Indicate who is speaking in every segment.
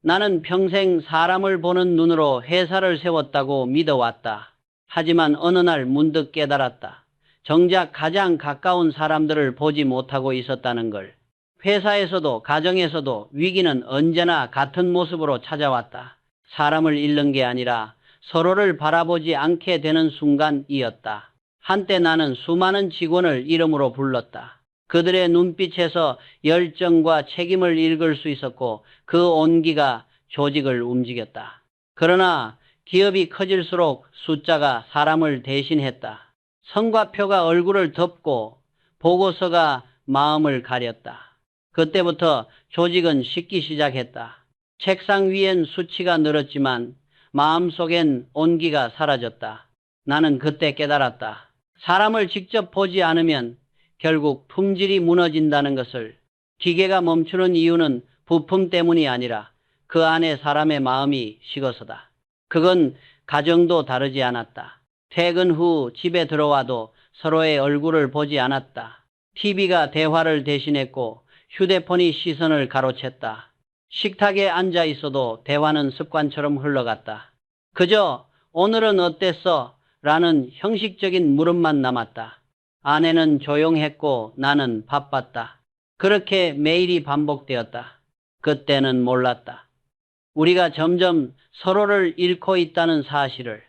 Speaker 1: 나는 평생 사람을 보는 눈으로 회사를 세웠다고 믿어왔다. 하지만 어느 날 문득 깨달았다. 정작 가장 가까운 사람들을 보지 못하고 있었다는 걸. 회사에서도 가정에서도 위기는 언제나 같은 모습으로 찾아왔다. 사람을 잃는 게 아니라 서로를 바라보지 않게 되는 순간이었다. 한때 나는 수많은 직원을 이름으로 불렀다. 그들의 눈빛에서 열정과 책임을 읽을 수 있었고 그 온기가 조직을 움직였다. 그러나 기업이 커질수록 숫자가 사람을 대신했다. 성과표가 얼굴을 덮고 보고서가 마음을 가렸다. 그때부터 조직은 식기 시작했다. 책상 위엔 수치가 늘었지만 마음속엔 온기가 사라졌다. 나는 그때 깨달았다. 사람을 직접 보지 않으면 결국 품질이 무너진다는 것을. 기계가 멈추는 이유는 부품 때문이 아니라 그 안에 사람의 마음이 식어서다. 그건 가정도 다르지 않았다. 퇴근 후 집에 들어와도 서로의 얼굴을 보지 않았다. TV가 대화를 대신했고 휴대폰이 시선을 가로챘다. 식탁에 앉아 있어도 대화는 습관처럼 흘러갔다. 그저 오늘은 어땠어? 라는 형식적인 물음만 남았다. 아내는 조용했고 나는 바빴다. 그렇게 매일이 반복되었다. 그때는 몰랐다. 우리가 점점 서로를 잃고 있다는 사실을.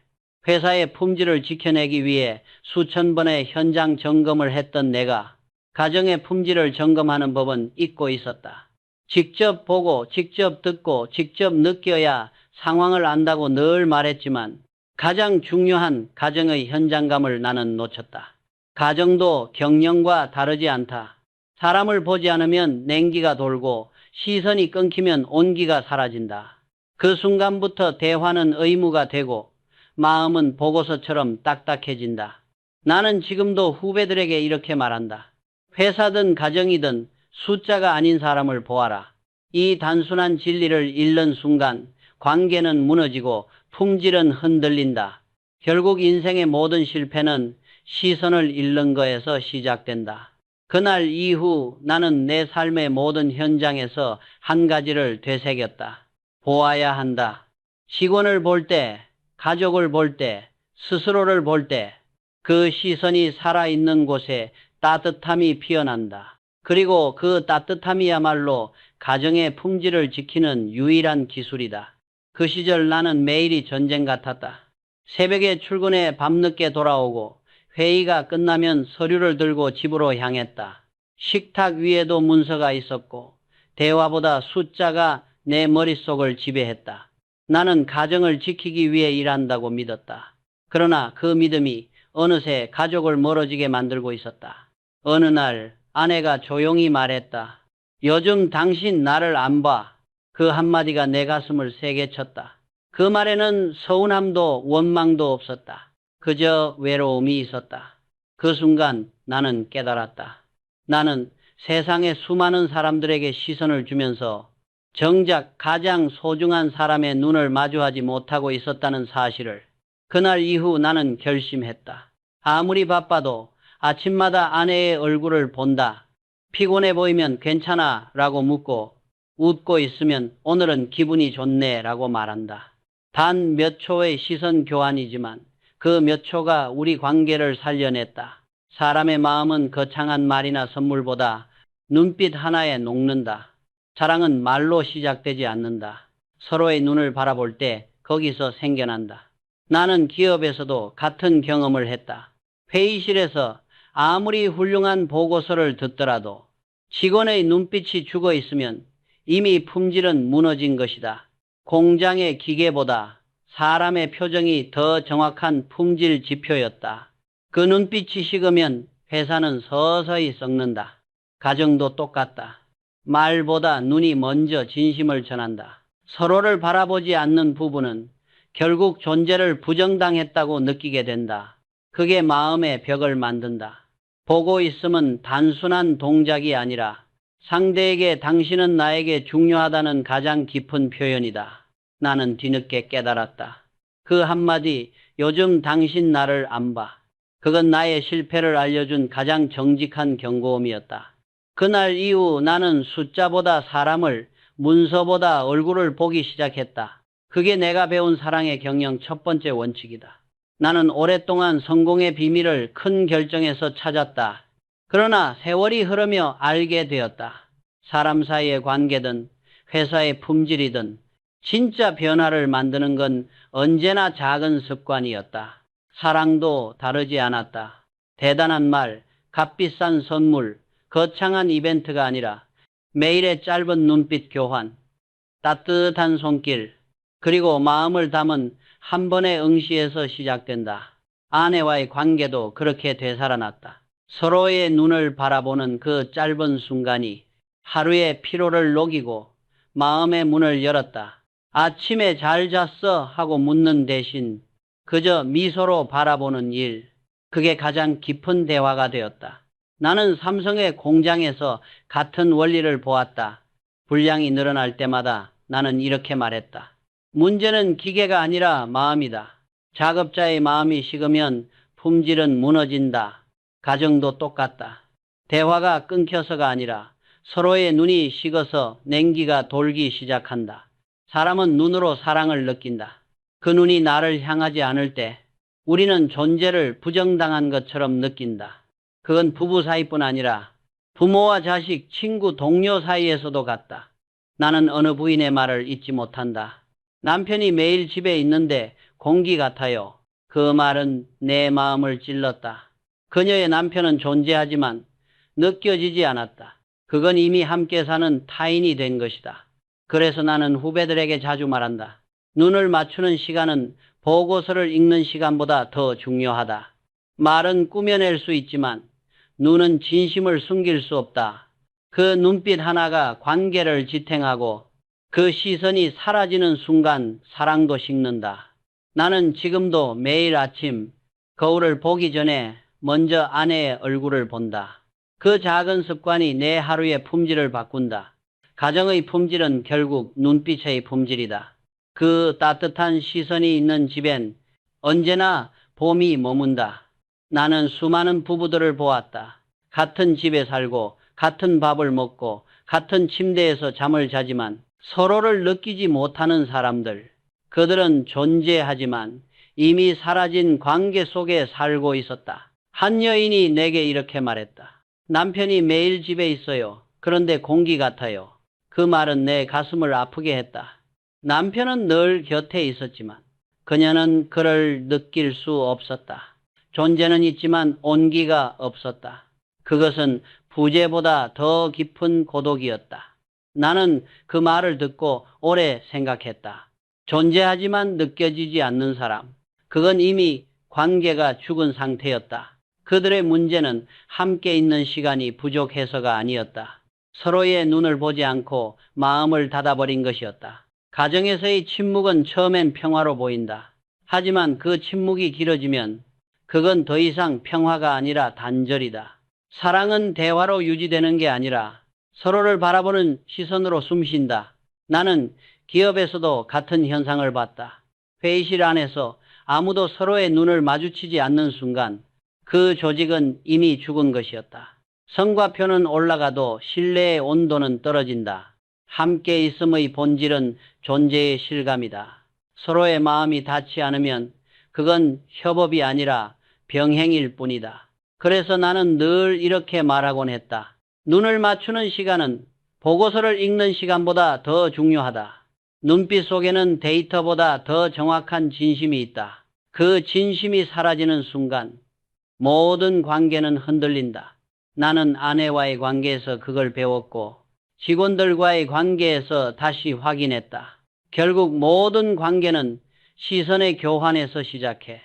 Speaker 1: 회사의 품질을 지켜내기 위해 수천 번의 현장 점검을 했던 내가 가정의 품질을 점검하는 법은 잊고 있었다. 직접 보고 직접 듣고 직접 느껴야 상황을 안다고 늘 말했지만 가장 중요한 가정의 현장감을 나는 놓쳤다. 가정도 경영과 다르지 않다. 사람을 보지 않으면 냉기가 돌고 시선이 끊기면 온기가 사라진다. 그 순간부터 대화는 의무가 되고 마음은 보고서처럼 딱딱해진다. 나는 지금도 후배들에게 이렇게 말한다. 회사든 가정이든 숫자가 아닌 사람을 보아라. 이 단순한 진리를 잃는 순간 관계는 무너지고 품질은 흔들린다. 결국 인생의 모든 실패는 시선을 잃는 거에서 시작된다. 그날 이후 나는 내 삶의 모든 현장에서 한 가지를 되새겼다. 보아야 한다. 직원을 볼 때, 가족을 볼 때, 스스로를 볼 때, 그 시선이 살아있는 곳에 따뜻함이 피어난다. 그리고 그 따뜻함이야말로 가정의 품질을 지키는 유일한 기술이다. 그 시절 나는 매일이 전쟁 같았다. 새벽에 출근해 밤늦게 돌아오고 회의가 끝나면 서류를 들고 집으로 향했다. 식탁 위에도 문서가 있었고 대화보다 숫자가 내 머릿속을 지배했다. 나는 가정을 지키기 위해 일한다고 믿었다. 그러나 그 믿음이 어느새 가족을 멀어지게 만들고 있었다. 어느 날 아내가 조용히 말했다. 요즘 당신 나를 안 봐. 그 한마디가 내 가슴을 세게 쳤다. 그 말에는 서운함도 원망도 없었다. 그저 외로움이 있었다. 그 순간 나는 깨달았다. 나는 세상의 수많은 사람들에게 시선을 주면서 정작 가장 소중한 사람의 눈을 마주하지 못하고 있었다는 사실을. 그날 이후 나는 결심했다. 아무리 바빠도 아침마다 아내의 얼굴을 본다. 피곤해 보이면 괜찮아 라고 묻고 웃고 있으면 오늘은 기분이 좋네 라고 말한다. 단 몇 초의 시선 교환이지만 그 몇 초가 우리 관계를 살려냈다. 사람의 마음은 거창한 말이나 선물보다 눈빛 하나에 녹는다. 사랑은 말로 시작되지 않는다. 서로의 눈을 바라볼 때 거기서 생겨난다. 나는 기업에서도 같은 경험을 했다. 회의실에서 아무리 훌륭한 보고서를 듣더라도 직원의 눈빛이 죽어 있으면 이미 품질은 무너진 것이다. 공장의 기계보다 사람의 표정이 더 정확한 품질 지표였다. 그 눈빛이 식으면 회사는 서서히 썩는다. 가정도 똑같다. 말보다 눈이 먼저 진심을 전한다. 서로를 바라보지 않는 부부는 결국 존재를 부정당했다고 느끼게 된다. 그게 마음의 벽을 만든다. 보고 있음은 단순한 동작이 아니라 상대에게 당신은 나에게 중요하다는 가장 깊은 표현이다. 나는 뒤늦게 깨달았다. 그 한마디, 요즘 당신 나를 안 봐. 그건 나의 실패를 알려준 가장 정직한 경고음이었다. 그날 이후 나는 숫자보다 사람을 문서보다 얼굴을 보기 시작했다. 그게 내가 배운 사랑의 경영 첫 번째 원칙이다. 나는 오랫동안 성공의 비밀을 큰 결정에서 찾았다. 그러나 세월이 흐르며 알게 되었다. 사람 사이의 관계든 회사의 품질이든 진짜 변화를 만드는 건 언제나 작은 습관이었다. 사랑도 다르지 않았다. 대단한 말, 값비싼 선물, 거창한 이벤트가 아니라 매일의 짧은 눈빛 교환, 따뜻한 손길, 그리고 마음을 담은 한 번의 응시에서 시작된다. 아내와의 관계도 그렇게 되살아났다. 서로의 눈을 바라보는 그 짧은 순간이 하루의 피로를 녹이고 마음의 문을 열었다. 아침에 잘 잤어? 하고 묻는 대신 그저 미소로 바라보는 일, 그게 가장 깊은 대화가 되었다. 나는 삼성의 공장에서 같은 원리를 보았다. 분량이 늘어날 때마다 나는 이렇게 말했다. 문제는 기계가 아니라 마음이다. 작업자의 마음이 식으면 품질은 무너진다. 가정도 똑같다. 대화가 끊겨서가 아니라 서로의 눈이 식어서 냉기가 돌기 시작한다. 사람은 눈으로 사랑을 느낀다. 그 눈이 나를 향하지 않을 때 우리는 존재를 부정당한 것처럼 느낀다. 그건 부부 사이뿐 아니라 부모와 자식, 친구, 동료 사이에서도 같다. 나는 어느 부인의 말을 잊지 못한다. 남편이 매일 집에 있는데 공기 같아요. 그 말은 내 마음을 찔렀다. 그녀의 남편은 존재하지만 느껴지지 않았다. 그건 이미 함께 사는 타인이 된 것이다. 그래서 나는 후배들에게 자주 말한다. 눈을 맞추는 시간은 보고서를 읽는 시간보다 더 중요하다. 말은 꾸며낼 수 있지만 눈은 진심을 숨길 수 없다. 그 눈빛 하나가 관계를 지탱하고 그 시선이 사라지는 순간 사랑도 식는다. 나는 지금도 매일 아침 거울을 보기 전에 먼저 아내의 얼굴을 본다. 그 작은 습관이 내 하루의 품질을 바꾼다. 가정의 품질은 결국 눈빛의 품질이다. 그 따뜻한 시선이 있는 집엔 언제나 봄이 머문다. 나는 수많은 부부들을 보았다. 같은 집에 살고 같은 밥을 먹고 같은 침대에서 잠을 자지만 서로를 느끼지 못하는 사람들. 그들은 존재하지만 이미 사라진 관계 속에 살고 있었다. 한 여인이 내게 이렇게 말했다. 남편이 매일 집에 있어요. 그런데 공기 같아요. 그 말은 내 가슴을 아프게 했다. 남편은 늘 곁에 있었지만 그녀는 그를 느낄 수 없었다. 존재는 있지만 온기가 없었다. 그것은 부재보다 더 깊은 고독이었다. 나는 그 말을 듣고 오래 생각했다. 존재하지만 느껴지지 않는 사람. 그건 이미 관계가 죽은 상태였다. 그들의 문제는 함께 있는 시간이 부족해서가 아니었다. 서로의 눈을 보지 않고 마음을 닫아버린 것이었다. 가정에서의 침묵은 처음엔 평화로 보인다. 하지만 그 침묵이 길어지면 그건 더 이상 평화가 아니라 단절이다. 사랑은 대화로 유지되는 게 아니라 서로를 바라보는 시선으로 숨쉰다. 나는 기업에서도 같은 현상을 봤다. 회의실 안에서 아무도 서로의 눈을 마주치지 않는 순간 그 조직은 이미 죽은 것이었다. 성과표는 올라가도 신뢰의 온도는 떨어진다. 함께 있음의 본질은 존재의 실감이다. 서로의 마음이 닿지 않으면 그건 협업이 아니라 병행일 뿐이다. 그래서 나는 늘 이렇게 말하곤 했다. 눈을 맞추는 시간은 보고서를 읽는 시간보다 더 중요하다. 눈빛 속에는 데이터보다 더 정확한 진심이 있다. 그 진심이 사라지는 순간 모든 관계는 흔들린다. 나는 아내와의 관계에서 그걸 배웠고 직원들과의 관계에서 다시 확인했다. 결국 모든 관계는 시선의 교환에서 시작해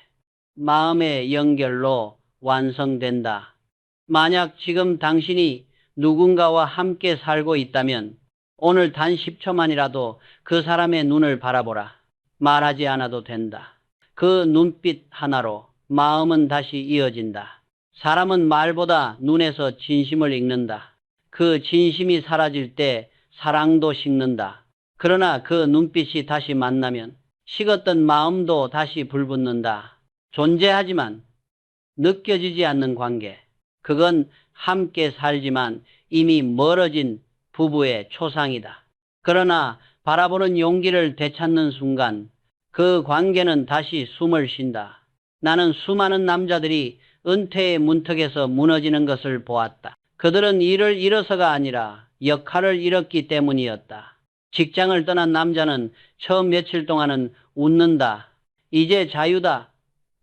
Speaker 1: 마음의 연결로 완성된다. 만약 지금 당신이 누군가와 함께 살고 있다면 오늘 단 10초만이라도 그 사람의 눈을 바라보라. 말하지 않아도 된다. 그 눈빛 하나로 마음은 다시 이어진다. 사람은 말보다 눈에서 진심을 읽는다. 그 진심이 사라질 때 사랑도 식는다. 그러나 그 눈빛이 다시 만나면 식었던 마음도 다시 불붙는다. 존재하지만 느껴지지 않는 관계. 그건 함께 살지만 이미 멀어진 부부의 초상이다. 그러나 바라보는 용기를 되찾는 순간 그 관계는 다시 숨을 쉰다. 나는 수많은 남자들이 은퇴의 문턱에서 무너지는 것을 보았다. 그들은 일을 잃어서가 아니라 역할을 잃었기 때문이었다. 직장을 떠난 남자는 처음 며칠 동안은 웃는다. 이제 자유다.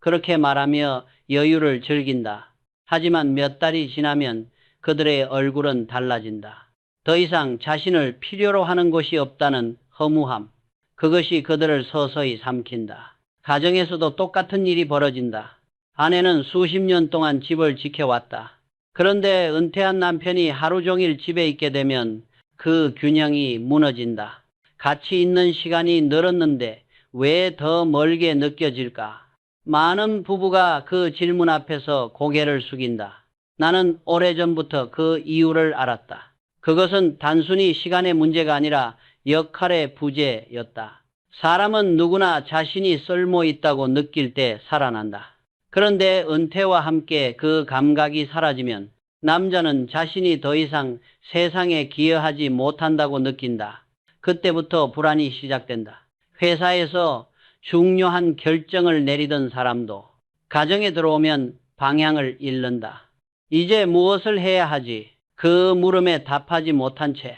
Speaker 1: 그렇게 말하며 여유를 즐긴다. 하지만 몇 달이 지나면 그들의 얼굴은 달라진다. 더 이상 자신을 필요로 하는 곳이 없다는 허무함. 그것이 그들을 서서히 삼킨다. 가정에서도 똑같은 일이 벌어진다. 아내는 수십 년 동안 집을 지켜왔다. 그런데 은퇴한 남편이 하루 종일 집에 있게 되면 그 균형이 무너진다. 같이 있는 시간이 늘었는데 왜 더 멀게 느껴질까? 많은 부부가 그 질문 앞에서 고개를 숙인다. 나는 오래전부터 그 이유를 알았다. 그것은 단순히 시간의 문제가 아니라 역할의 부재였다. 사람은 누구나 자신이 쓸모 있다고 느낄 때 살아난다. 그런데 은퇴와 함께 그 감각이 사라지면 남자는 자신이 더 이상 세상에 기여하지 못한다고 느낀다. 그때부터 불안이 시작된다. 회사에서 중요한 결정을 내리던 사람도 가정에 들어오면 방향을 잃는다. 이제 무엇을 해야 하지? 그 물음에 답하지 못한 채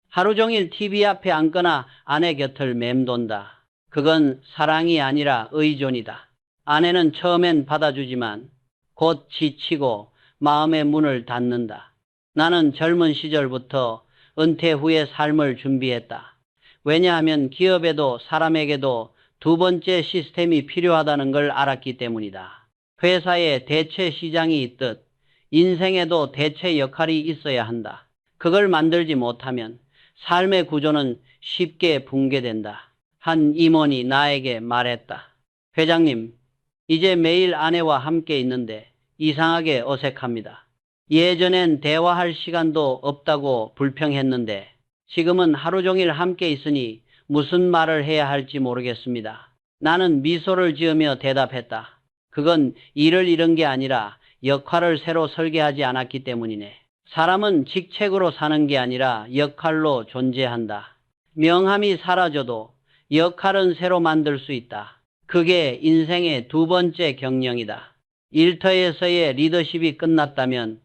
Speaker 1: 하루 종일 TV 앞에 앉거나 아내 곁을 맴돈다. 그건 사랑이 아니라 의존이다. 아내는 처음엔 받아주지만 곧 지치고 마음의 문을 닫는다. 나는 젊은 시절부터 은퇴 후의 삶을 준비했다. 왜냐하면 기업에도 사람에게도 두 번째 시스템이 필요하다는 걸 알았기 때문이다. 회사에 대체 시장이 있듯 인생에도 대체 역할이 있어야 한다. 그걸 만들지 못하면 삶의 구조는 쉽게 붕괴된다. 한 임원이 나에게 말했다. 회장님, 이제 매일 아내와 함께 있는데 이상하게 어색합니다. 예전엔 대화할 시간도 없다고 불평했는데 지금은 하루 종일 함께 있으니 무슨 말을 해야 할지 모르겠습니다. 나는 미소를 지으며 대답했다. 그건 일을 잃은 게 아니라 역할을 새로 설계하지 않았기 때문이네. 사람은 직책으로 사는 게 아니라 역할로 존재한다. 명함이 사라져도 역할은 새로 만들 수 있다. 그게 인생의 두 번째 경영이다. 일터에서의 리더십이 끝났다면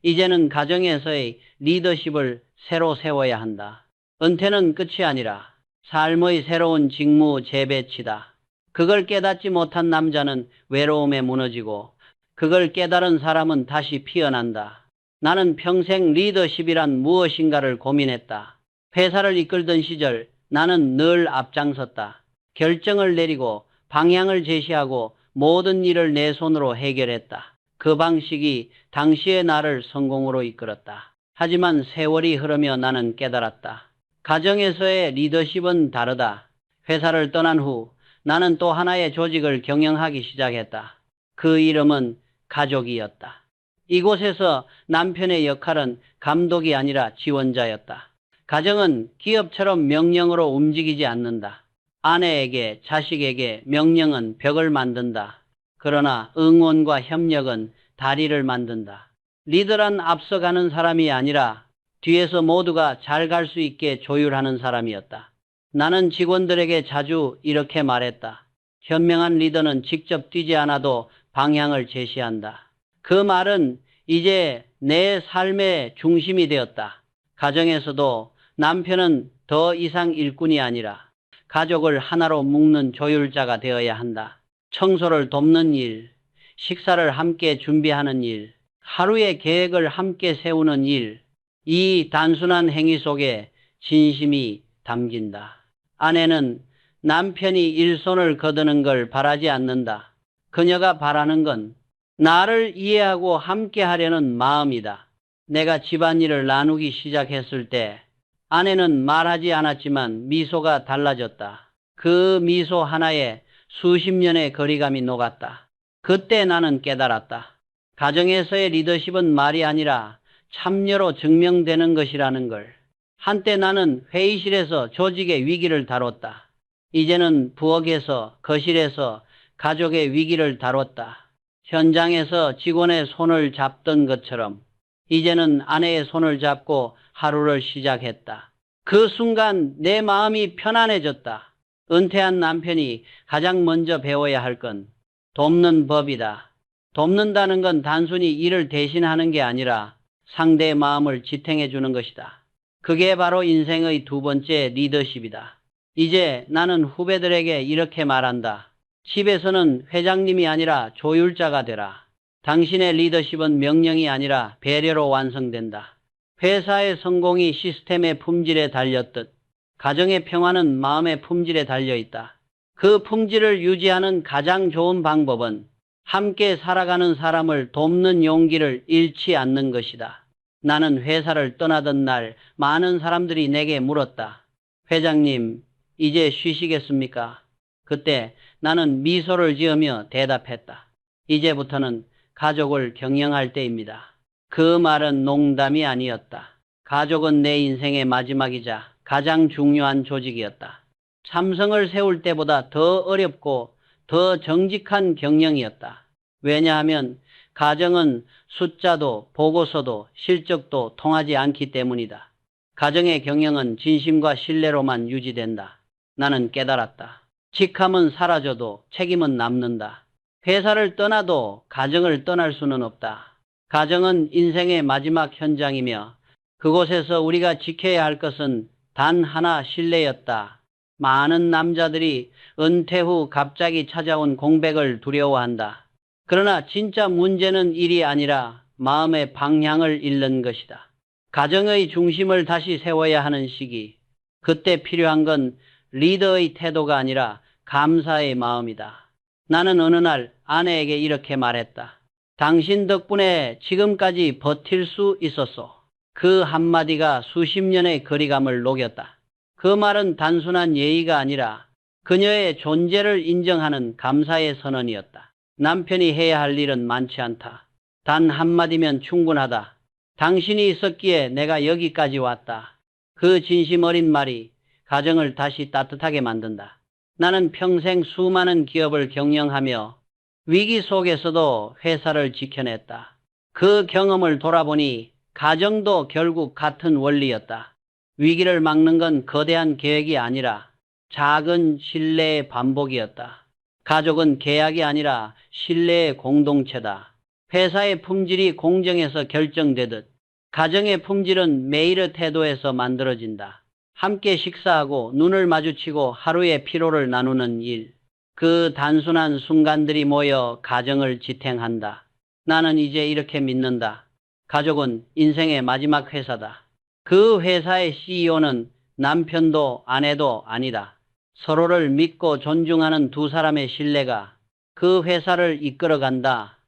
Speaker 1: 이제는 가정에서의 리더십을 새로 세워야 한다. 은퇴는 끝이 아니라 삶의 새로운 직무 재배치다. 그걸 깨닫지 못한 남자는 외로움에 무너지고 그걸 깨달은 사람은 다시 피어난다. 나는 평생 리더십이란 무엇인가를 고민했다. 회사를 이끌던 시절 나는 늘 앞장섰다. 결정을 내리고 방향을 제시하고 모든 일을 내 손으로 해결했다. 그 방식이 당시의 나를 성공으로 이끌었다. 하지만 세월이 흐르며 나는 깨달았다. 가정에서의 리더십은 다르다. 회사를 떠난 후 나는 또 하나의 조직을 경영하기 시작했다. 그 이름은 가족이었다. 이곳에서 남편의 역할은 감독이 아니라 지원자였다. 가정은 기업처럼 명령으로 움직이지 않는다. 아내에게, 자식에게 명령은 벽을 만든다. 그러나 응원과 협력은 다리를 만든다. 리더란 앞서가는 사람이 아니라 뒤에서 모두가 잘 갈 수 있게 조율하는 사람이었다. 나는 직원들에게 자주 이렇게 말했다. 현명한 리더는 직접 뛰지 않아도 방향을 제시한다. 그 말은 이제 내 삶의 중심이 되었다. 가정에서도 남편은 더 이상 일꾼이 아니라 가족을 하나로 묶는 조율자가 되어야 한다. 청소를 돕는 일, 식사를 함께 준비하는 일, 하루의 계획을 함께 세우는 일, 이 단순한 행위 속에 진심이 담긴다. 아내는 남편이 일손을 거두는 걸 바라지 않는다. 그녀가 바라는 건 나를 이해하고 함께 하려는 마음이다. 내가 집안일을 나누기 시작했을 때 아내는 말하지 않았지만 미소가 달라졌다. 그 미소 하나에 수십 년의 거리감이 녹았다. 그때 나는 깨달았다. 가정에서의 리더십은 말이 아니라 참여로 증명되는 것이라는 걸. 한때 나는 회의실에서 조직의 위기를 다뤘다. 이제는 부엌에서, 거실에서 가족의 위기를 다뤘다. 현장에서 직원의 손을 잡던 것처럼 이제는 아내의 손을 잡고 하루를 시작했다. 그 순간 내 마음이 편안해졌다. 은퇴한 남편이 가장 먼저 배워야 할 건 돕는 법이다. 돕는다는 건 단순히 일을 대신하는 게 아니라 상대의 마음을 지탱해 주는 것이다. 그게 바로 인생의 두 번째 리더십이다. 이제 나는 후배들에게 이렇게 말한다. 집에서는 회장님이 아니라 조율자가 되라. 당신의 리더십은 명령이 아니라 배려로 완성된다. 회사의 성공이 시스템의 품질에 달렸듯 가정의 평화는 마음의 품질에 달려 있다. 그 품질을 유지하는 가장 좋은 방법은 함께 살아가는 사람을 돕는 용기를 잃지 않는 것이다. 나는 회사를 떠나던 날 많은 사람들이 내게 물었다. 회장님, 이제 쉬시겠습니까? 그때 나는 미소를 지으며 대답했다. 이제부터는 가족을 경영할 때입니다. 그 말은 농담이 아니었다. 가족은 내 인생의 마지막이자 가장 중요한 조직이었다. 삼성을 세울 때보다 더 어렵고 더 정직한 경영이었다. 왜냐하면 가정은 숫자도 보고서도 실적도 통하지 않기 때문이다. 가정의 경영은 진심과 신뢰로만 유지된다. 나는 깨달았다. 직함은 사라져도 책임은 남는다. 회사를 떠나도 가정을 떠날 수는 없다. 가정은 인생의 마지막 현장이며 그곳에서 우리가 지켜야 할 것은 단 하나 신뢰였다. 많은 남자들이 은퇴 후 갑자기 찾아온 공백을 두려워한다. 그러나 진짜 문제는 일이 아니라 마음의 방향을 잃는 것이다. 가정의 중심을 다시 세워야 하는 시기. 그때 필요한 건 리더의 태도가 아니라 감사의 마음이다. 나는 어느 날 아내에게 이렇게 말했다. 당신 덕분에 지금까지 버틸 수 있었소. 그 한마디가 수십 년의 거리감을 녹였다. 그 말은 단순한 예의가 아니라 그녀의 존재를 인정하는 감사의 선언이었다. 남편이 해야 할 일은 많지 않다. 단 한마디면 충분하다. 당신이 있었기에 내가 여기까지 왔다. 그 진심 어린 말이 가정을 다시 따뜻하게 만든다. 나는 평생 수많은 기업을 경영하며 위기 속에서도 회사를 지켜냈다. 그 경험을 돌아보니 가정도 결국 같은 원리였다. 위기를 막는 건 거대한 계획이 아니라 작은 신뢰의 반복이었다. 가족은 계약이 아니라 신뢰의 공동체다. 회사의 품질이 공정에서 결정되듯 가정의 품질은 매일의 태도에서 만들어진다. 함께 식사하고 눈을 마주치고 하루의 피로를 나누는 일. 그 단순한 순간들이 모여 가정을 지탱한다. 나는 이제 이렇게 믿는다. 가족은 인생의 마지막 회사다. 그 회사의 CEO는 남편도 아내도 아니다. 서로를 믿고 존중하는 두 사람의 신뢰가 그 회사를 이끌어간다.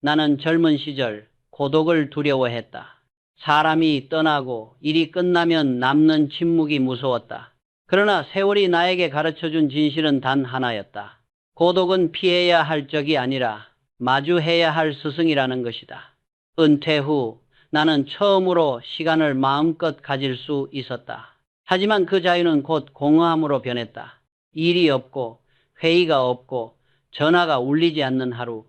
Speaker 1: 나는 젊은 시절 고독을 두려워했다. 사람이 떠나고 일이 끝나면 남는 침묵이 무서웠다. 그러나 세월이 나에게 가르쳐준 진실은 단 하나였다. 고독은 피해야 할 적이 아니라 마주해야 할 스승이라는 것이다. 은퇴 후 나는 처음으로 시간을 마음껏 가질 수 있었다. 하지만 그 자유는 곧 공허함으로 변했다. 일이 없고 회의가 없고 전화가 울리지 않는 하루.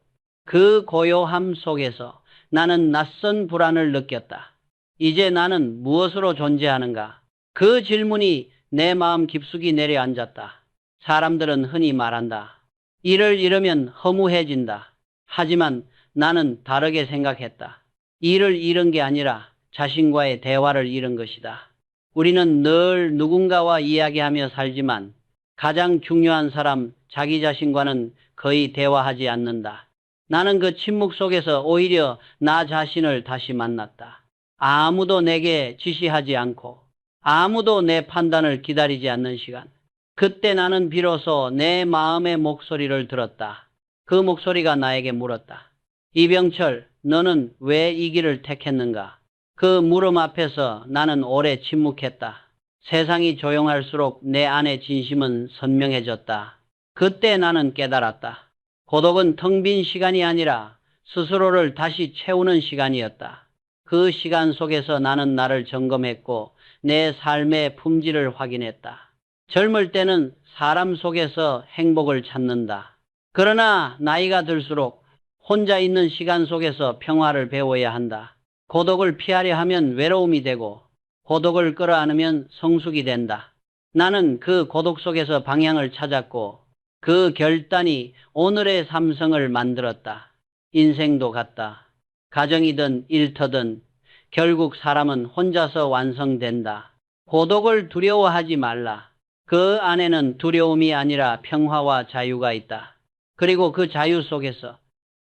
Speaker 1: 그 고요함 속에서 나는 낯선 불안을 느꼈다. 이제 나는 무엇으로 존재하는가? 그 질문이 내 마음 깊숙이 내려앉았다. 사람들은 흔히 말한다. 일을 잃으면 허무해진다. 하지만 나는 다르게 생각했다. 일을 잃은 게 아니라 자신과의 대화를 잃은 것이다. 우리는 늘 누군가와 이야기하며 살지만 가장 중요한 사람, 자기 자신과는 거의 대화하지 않는다. 나는 그 침묵 속에서 오히려 나 자신을 다시 만났다. 아무도 내게 지시하지 않고 아무도 내 판단을 기다리지 않는 시간. 그때 나는 비로소 내 마음의 목소리를 들었다. 그 목소리가 나에게 물었다. 이병철, 너는 왜 이 길을 택했는가? 그 물음 앞에서 나는 오래 침묵했다. 세상이 조용할수록 내 안의 진심은 선명해졌다. 그때 나는 깨달았다. 고독은 텅 빈 시간이 아니라 스스로를 다시 채우는 시간이었다. 그 시간 속에서 나는 나를 점검했고 내 삶의 품질을 확인했다. 젊을 때는 사람 속에서 행복을 찾는다. 그러나 나이가 들수록 혼자 있는 시간 속에서 평화를 배워야 한다. 고독을 피하려 하면 외로움이 되고 고독을 끌어안으면 성숙이 된다. 나는 그 고독 속에서 방향을 찾았고 그 결단이 오늘의 삼성을 만들었다. 인생도 같다. 가정이든 일터든 결국 사람은 혼자서 완성된다. 고독을 두려워하지 말라. 그 안에는 두려움이 아니라 평화와 자유가 있다. 그리고 그 자유 속에서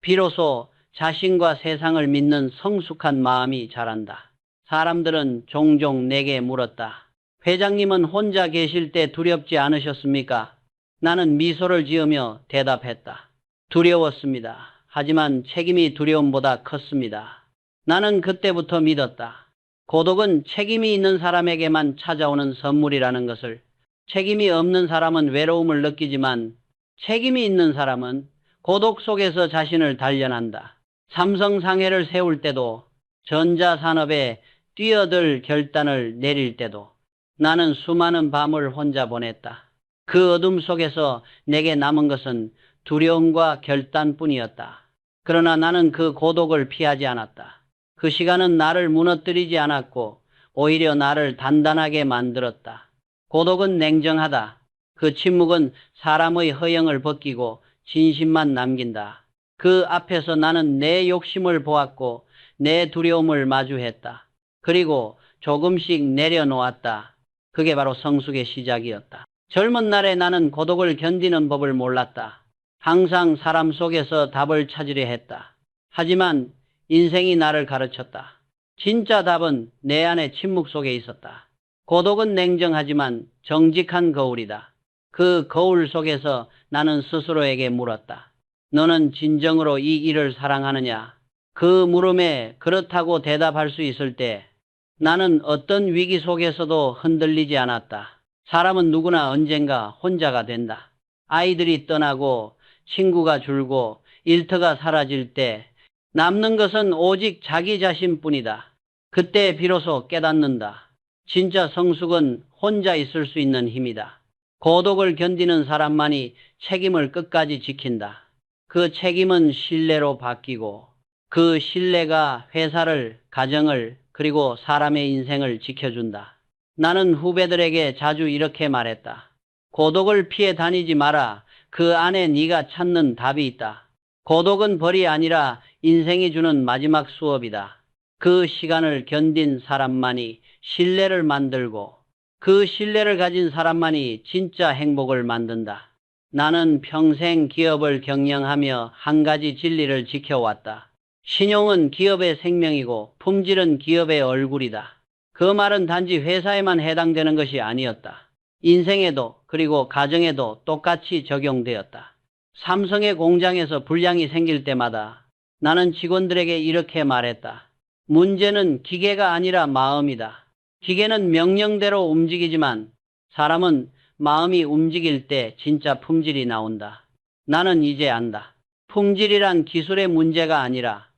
Speaker 1: 비로소 자신과 세상을 믿는 성숙한 마음이 자란다. 사람들은 종종 내게 물었다. 회장님은 혼자 계실 때 두렵지 않으셨습니까? 나는 미소를 지으며 대답했다. 두려웠습니다. 하지만 책임이 두려움보다 컸습니다. 나는 그때부터 믿었다. 고독은 책임이 있는 사람에게만 찾아오는 선물이라는 것을. 책임이 없는 사람은 외로움을 느끼지만 책임이 있는 사람은 고독 속에서 자신을 단련한다. 삼성상회를 세울 때도 전자산업에 뛰어들 결단을 내릴 때도 나는 수많은 밤을 혼자 보냈다. 그 어둠 속에서 내게 남은 것은 두려움과 결단뿐이었다. 그러나 나는 그 고독을 피하지 않았다. 그 시간은 나를 무너뜨리지 않았고 오히려 나를 단단하게 만들었다. 고독은 냉정하다. 그 침묵은 사람의 허영을 벗기고 진심만 남긴다. 그 앞에서 나는 내 욕심을 보았고 내 두려움을 마주했다. 그리고 조금씩 내려놓았다. 그게 바로 성숙의 시작이었다. 젊은 날에 나는 고독을 견디는 법을 몰랐다. 항상 사람 속에서 답을 찾으려 했다. 하지만 인생이 나를 가르쳤다. 진짜 답은 내 안의 침묵 속에 있었다. 고독은 냉정하지만 정직한 거울이다. 그 거울 속에서 나는 스스로에게 물었다. 너는 진정으로 이 일을 사랑하느냐? 그 물음에 그렇다고 대답할 수 있을 때 나는 어떤 위기 속에서도 흔들리지 않았다. 사람은 누구나 언젠가 혼자가 된다. 아이들이 떠나고 친구가 줄고 일터가 사라질 때 남는 것은 오직 자기 자신뿐이다. 그때 비로소 깨닫는다. 진짜 성숙은 혼자 있을 수 있는 힘이다. 고독을 견디는 사람만이 책임을 끝까지 지킨다. 그 책임은 신뢰로 바뀌고 그 신뢰가 회사를, 가정을, 그리고 사람의 인생을 지켜준다. 나는 후배들에게 자주 이렇게 말했다. 고독을 피해 다니지 마라. 그 안에 네가 찾는 답이 있다. 고독은 벌이 아니라 인생이 주는 마지막 수업이다. 그 시간을 견딘 사람만이 신뢰를 만들고 그 신뢰를 가진 사람만이 진짜 행복을 만든다. 나는 평생 기업을 경영하며 한 가지 진리를 지켜왔다. 신용은 기업의 생명이고 품질은 기업의 얼굴이다. 그 말은 단지 회사에만 해당되는 것이 아니었다. 인생에도 그리고 가정에도 똑같이 적용되었다. 삼성의 공장에서 불량이 생길 때마다 나는 직원들에게 이렇게 말했다. 문제는 기계가 아니라 마음이다. 기계는 명령대로 움직이지만 사람은 마음이 움직일 때 진짜 품질이 나온다. 나는 이제 안다. 품질이란 기술의 문제가 아니라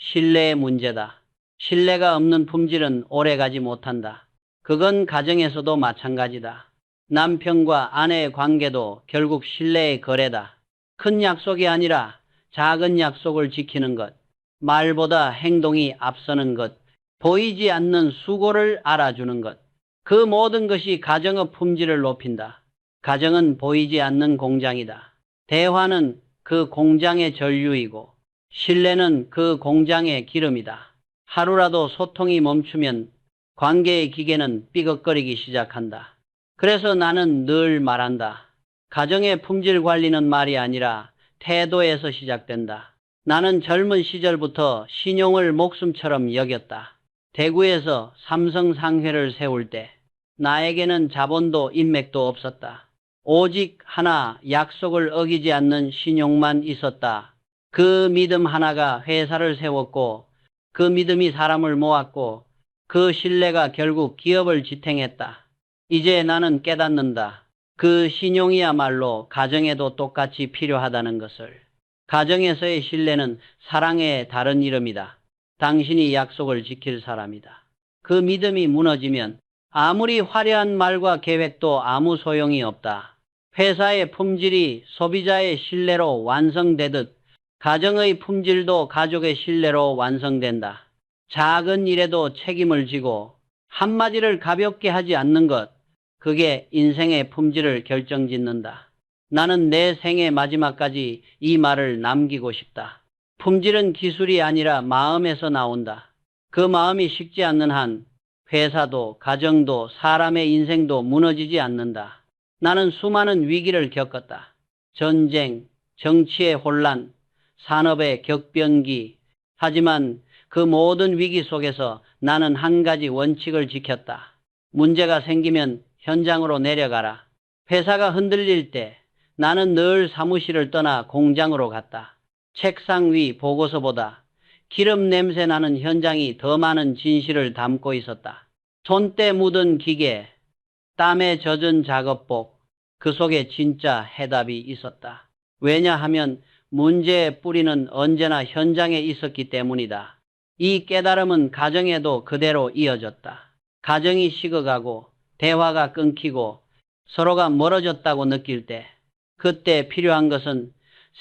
Speaker 1: 신뢰의 문제다. 신뢰가 없는 품질은 오래가지 못한다. 그건 가정에서도 마찬가지다. 남편과 아내의 관계도 결국 신뢰의 거래다. 큰 약속이 아니라 작은 약속을 지키는 것, 말보다 행동이 앞서는 것, 보이지 않는 수고를 알아주는 것. 그 모든 것이 가정의 품질을 높인다. 가정은 보이지 않는 공장이다. 대화는 그 공장의 전류이고 신뢰는 그 공장의 기름이다. 하루라도 소통이 멈추면 관계의 기계는 삐걱거리기 시작한다. 그래서 나는 늘 말한다. 가정의 품질 관리는 말이 아니라 태도에서 시작된다. 나는 젊은 시절부터 신용을 목숨처럼 여겼다. 대구에서 삼성상회를 세울 때 나에게는 자본도 인맥도 없었다. 오직 하나, 약속을 어기지 않는 신용만 있었다. 그 믿음 하나가 회사를 세웠고 그 믿음이 사람을 모았고 그 신뢰가 결국 기업을 지탱했다. 이제 나는 깨닫는다. 그 신용이야말로 가정에도 똑같이 필요하다는 것을. 가정에서의 신뢰는 사랑의 다른 이름이다. 당신이 약속을 지킬 사람이다. 그 믿음이 무너지면 아무리 화려한 말과 계획도 아무 소용이 없다. 회사의 품질이 소비자의 신뢰로 완성되듯 가정의 품질도 가족의 신뢰로 완성된다. 작은 일에도 책임을 지고 한마디를 가볍게 하지 않는 것, 그게 인생의 품질을 결정짓는다. 나는 내 생의 마지막까지 이 말을 남기고 싶다. 품질은 기술이 아니라 마음에서 나온다. 그 마음이 식지 않는 한 회사도 가정도 사람의 인생도 무너지지 않는다. 나는 수많은 위기를 겪었다. 전쟁, 정치의 혼란, 산업의 격변기. 하지만 그 모든 위기 속에서 나는 한 가지 원칙을 지켰다. 문제가 생기면 현장으로 내려가라. 회사가 흔들릴 때 나는 늘 사무실을 떠나 공장으로 갔다. 책상 위 보고서보다 기름 냄새 나는 현장이 더 많은 진실을 담고 있었다. 손때 묻은 기계, 땀에 젖은 작업복, 그 속에 진짜 해답이 있었다. 왜냐하면 문제의 뿌리는 언제나 현장에 있었기 때문이다. 이 깨달음은 가정에도 그대로 이어졌다. 가정이 식어가고 대화가 끊기고 서로가 멀어졌다고 느낄 때, 그때 필요한 것은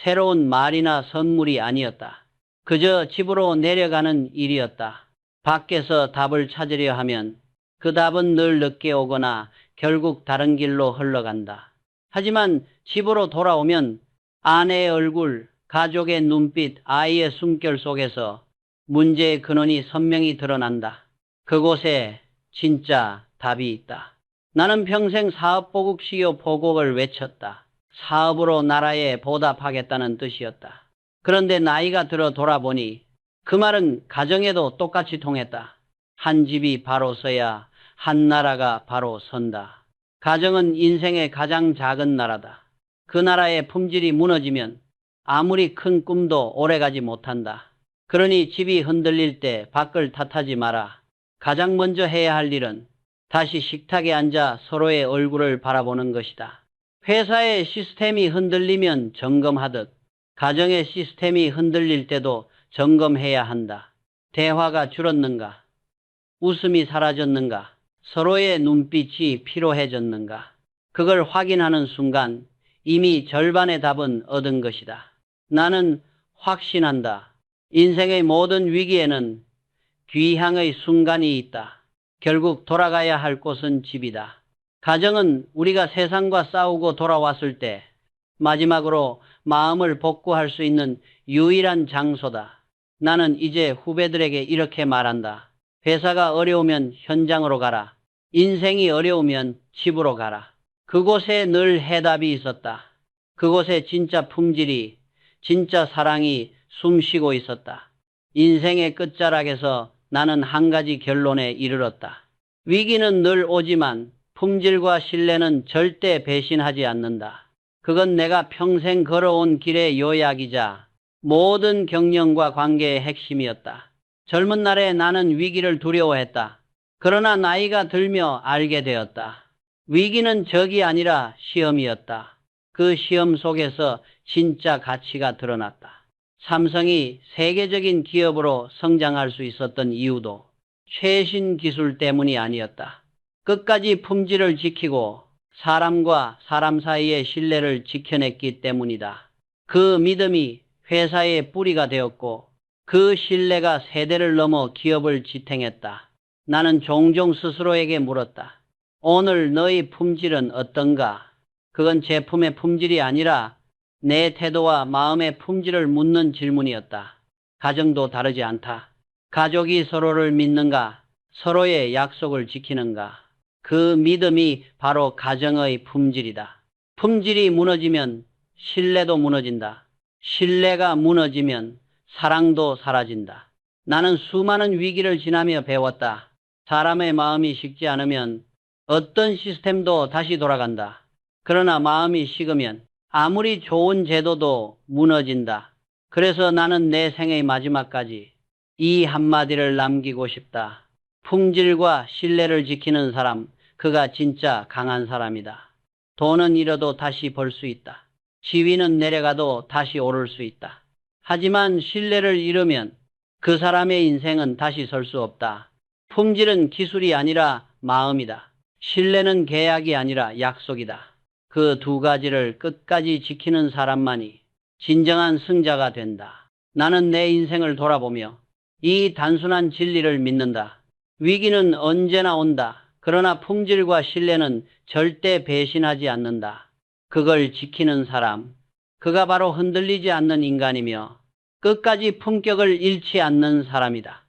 Speaker 1: 새로운 말이나 선물이 아니었다. 그저 집으로 내려가는 일이었다. 밖에서 답을 찾으려 하면 그 답은 늘 늦게 오거나 결국 다른 길로 흘러간다. 하지만 집으로 돌아오면 아내의 얼굴, 가족의 눈빛, 아이의 숨결 속에서 문제의 근원이 선명히 드러난다. 그곳에 진짜 답이 있다. 나는 평생 사업보국 CEO 보국을 외쳤다. 사업으로 나라에 보답하겠다는 뜻이었다. 그런데 나이가 들어 돌아보니 그 말은 가정에도 똑같이 통했다. 한 집이 바로 서야 한 나라가 바로 선다. 가정은 인생의 가장 작은 나라다. 그 나라의 품질이 무너지면 아무리 큰 꿈도 오래가지 못한다. 그러니 집이 흔들릴 때 밖을 탓하지 마라. 가장 먼저 해야 할 일은 다시 식탁에 앉아 서로의 얼굴을 바라보는 것이다. 회사의 시스템이 흔들리면 점검하듯 가정의 시스템이 흔들릴 때도 점검해야 한다. 대화가 줄었는가? 웃음이 사라졌는가? 서로의 눈빛이 피로해졌는가? 그걸 확인하는 순간 이미 절반의 답은 얻은 것이다. 나는 확신한다. 인생의 모든 위기에는 귀향의 순간이 있다. 결국 돌아가야 할 곳은 집이다. 가정은 우리가 세상과 싸우고 돌아왔을 때 마지막으로 마음을 복구할 수 있는 유일한 장소다. 나는 이제 후배들에게 이렇게 말한다. 회사가 어려우면 현장으로 가라. 인생이 어려우면 집으로 가라. 그곳에 늘 해답이 있었다. 그곳에 진짜 품질이, 진짜 사랑이 숨쉬고 있었다. 인생의 끝자락에서 나는 한 가지 결론에 이르렀다. 위기는 늘 오지만 품질과 신뢰는 절대 배신하지 않는다. 그건 내가 평생 걸어온 길의 요약이자 모든 경영과 관계의 핵심이었다. 젊은 날에 나는 위기를 두려워했다. 그러나 나이가 들며 알게 되었다. 위기는 적이 아니라 시험이었다. 그 시험 속에서 진짜 가치가 드러났다. 삼성이 세계적인 기업으로 성장할 수 있었던 이유도 최신 기술 때문이 아니었다. 끝까지 품질을 지키고 사람과 사람 사이의 신뢰를 지켜냈기 때문이다. 그 믿음이 회사의 뿌리가 되었고 그 신뢰가 세대를 넘어 기업을 지탱했다. 나는 종종 스스로에게 물었다. 오늘 너의 품질은 어떤가? 그건 제품의 품질이 아니라 내 태도와 마음의 품질을 묻는 질문이었다. 가정도 다르지 않다. 가족이 서로를 믿는가? 서로의 약속을 지키는가? 그 믿음이 바로 가정의 품질이다. 품질이 무너지면 신뢰도 무너진다. 신뢰가 무너지면 사랑도 사라진다. 나는 수많은 위기를 지나며 배웠다. 사람의 마음이 식지 않으면 어떤 시스템도 다시 돌아간다. 그러나 마음이 식으면 아무리 좋은 제도도 무너진다. 그래서 나는 내 생의 마지막까지 이 한마디를 남기고 싶다. 품질과 신뢰를 지키는 사람, 그가 진짜 강한 사람이다. 돈은 잃어도 다시 벌 수 있다. 지위는 내려가도 다시 오를 수 있다. 하지만 신뢰를 잃으면 그 사람의 인생은 다시 설 수 없다. 품질은 기술이 아니라 마음이다. 신뢰는 계약이 아니라 약속이다. 그 두 가지를 끝까지 지키는 사람만이 진정한 승자가 된다. 나는 내 인생을 돌아보며 이 단순한 진리를 믿는다. 위기는 언제나 온다. 그러나 품질과 신뢰는 절대 배신하지 않는다. 그걸 지키는 사람, 그가 바로 흔들리지 않는 인간이며 끝까지 품격을 잃지 않는 사람이다.